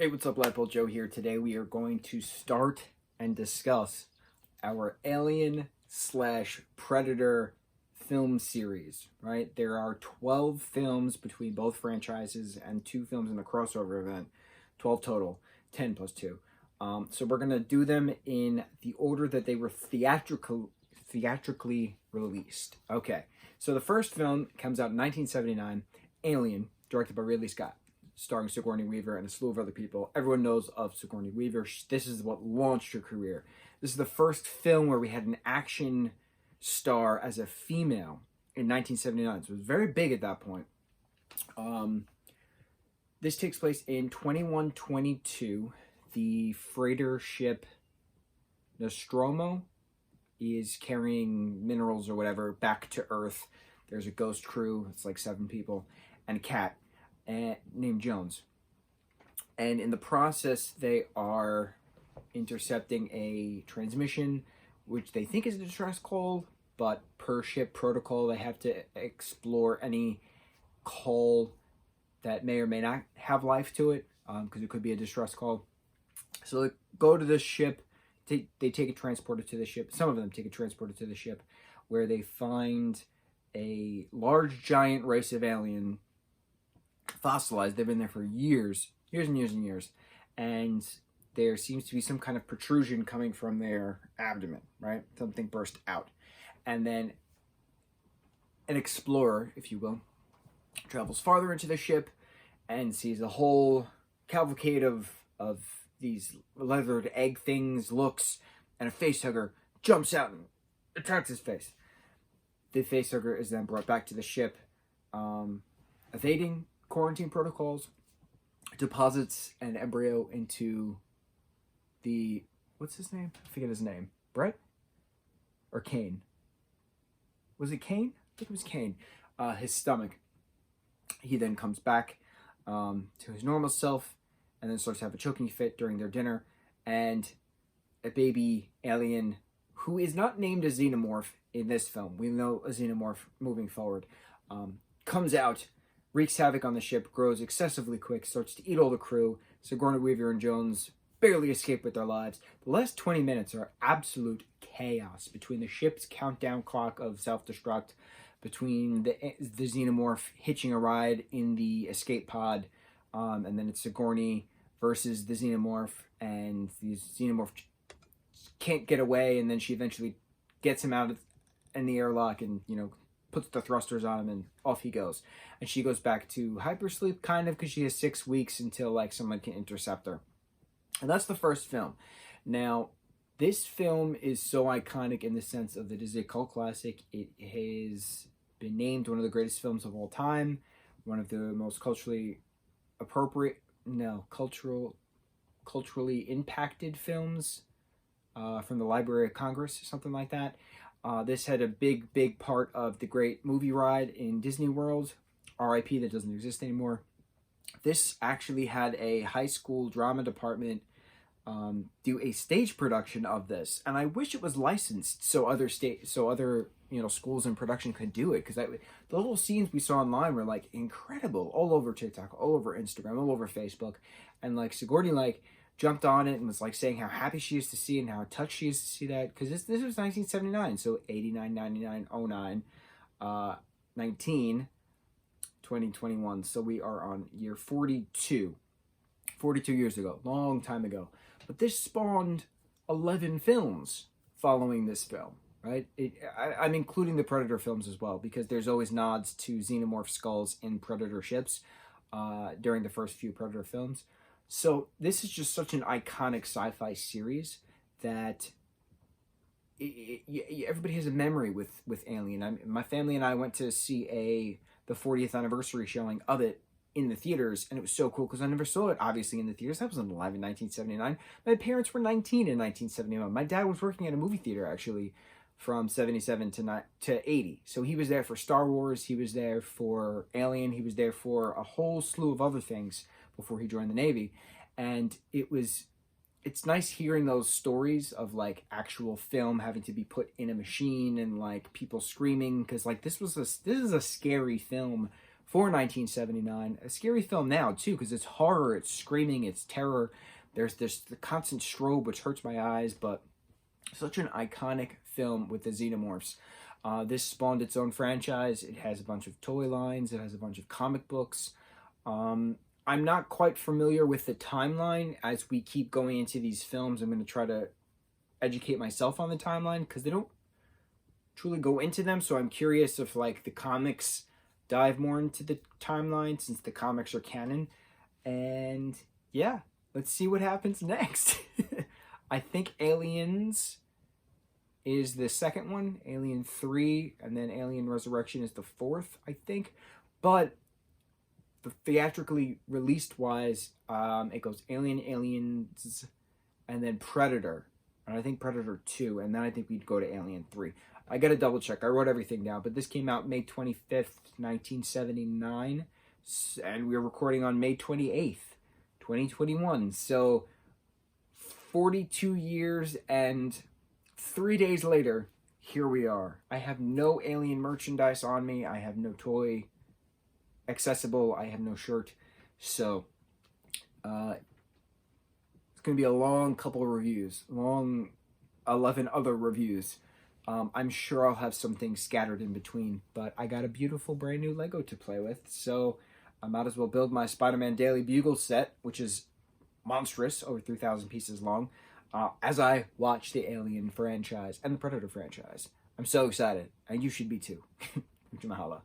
Hey, what's up, lightboltjoe here. Today we are going to start and discuss our Alien slash Predator film series, right? There are 12 films between both franchises and 2 films in the crossover event. 12 total, 10 plus 2. So we're going to do them in the order that they were theatrically released. Okay, so the first film comes out in 1979, Alien, directed by Ridley Scott, starring Sigourney Weaver and a slew of other people. Everyone knows of Sigourney Weaver. This is what launched her career. This is the first film where we had an action star as a female in 1979. So it was very big at that point. This takes place in 2122. The freighter ship Nostromo is carrying minerals or whatever back to Earth. There's a ghost crew. It's like 7 people and a cat named Jones. And in the process, they are intercepting a transmission, which they think is a distress call, but per ship protocol, they have to explore any call that may or may not have life to it, because it could be a distress call. So they go to the ship, they take a transporter to the ship. Some of them take a transporter to the ship, where they find a large, giant race of alien fossilized. They've been there for years and years, and there seems to be some kind of protrusion coming from their abdomen, right? Something burst out. And then an explorer, if you will, travels farther into the ship and sees a whole cavalcade of these leathered egg things, looks, and a facehugger jumps out and attacks his face. The facehugger is then brought back to the ship, evading quarantine protocols, deposits an embryo into the, what's his name? I forget his name. Brett? Or Kane? Was it Kane? I think it was Kane. His stomach. He then comes back to his normal self and then starts to have a choking fit during their dinner. And a baby alien who is not named a xenomorph in this film, we know a xenomorph moving forward, comes out, wreaks havoc on the ship, grows excessively quick, starts to eat all the crew. Sigourney Weaver and Jones barely escape with their lives. The last 20 minutes are absolute chaos between the ship's countdown clock of self-destruct, between the xenomorph hitching a ride in the escape pod, and then it's Sigourney versus the xenomorph, and the xenomorph can't get away, and then she eventually gets him out in the airlock and, puts the thrusters on him, and off he goes. And she goes back to hypersleep, kind of, because she has 6 weeks until, someone can intercept her. And that's the first film. Now, this film is so iconic in the sense of it is a cult classic. It has been named one of the greatest films of all time, one of the most culturally impacted films from the Library of Congress, something like that. This had a big part of the great movie ride in Disney World, RIP, that doesn't exist anymore. This actually had a high school drama department do a stage production of this, and I wish it was licensed so other schools in production could do it, because the little scenes we saw online were incredible, all over TikTok, all over Instagram, all over Facebook, and Sigourney jumped on it and was saying how happy she is to see it and how touched she is to see that, because this was 1979, so 89, 99, 09, 19, 2021, so we are on year 42 years ago, long time ago. But this spawned 11 films following this film, right? I'm including the Predator films as well, because there's always nods to xenomorph skulls in Predator ships during the first few Predator films. So this is just such an iconic sci-fi series that everybody has a memory with Alien. My family and I went to see the 40th anniversary showing of it in the theaters, and it was so cool because I never saw it, obviously, in the theaters. I wasn't alive in 1979. My parents were 19 in 1979. My dad was working at a movie theater, actually, from 77 to 80. So he was there for Star Wars, he was there for Alien, he was there for a whole slew of other things before he joined the Navy. And it's nice hearing those stories of actual film having to be put in a machine and people screaming, because this is a scary film for 1979. A scary film now, too, because it's horror, it's screaming, it's terror. There's this the constant strobe, which hurts my eyes, but such an iconic film with the xenomorphs. This spawned its own franchise. It has a bunch of toy lines. It has a bunch of comic books. I'm not quite familiar with the timeline. As we keep going into these films, I'm going to try to educate myself on the timeline because they don't truly go into them. So I'm curious if like the comics dive more into the timeline since the comics are canon. And yeah, let's see what happens next. I think Aliens is the second one, Alien 3, and then Alien Resurrection is the fourth, I think. But the theatrically released wise, it goes Alien, Aliens, and then Predator. And I think Predator 2, and then I think we'd go to Alien 3. I gotta double check. I wrote everything down, but this came out May 25th, 1979, and we're recording on May 28th, 2021. So 42 years and 3 days later, here we are. I have no Alien merchandise on me. I have no toy accessible. I have no shirt. So it's going to be a long couple of reviews. Long 11 other reviews. I'm sure I'll have some things scattered in between. But I got a beautiful brand new Lego to play with. So I might as well build my Spider-Man Daily Bugle set, which is monstrous, over 3,000 pieces long, as I watch the Alien franchise and the Predator franchise. I'm so excited, and you should be too. Mucho mahalo.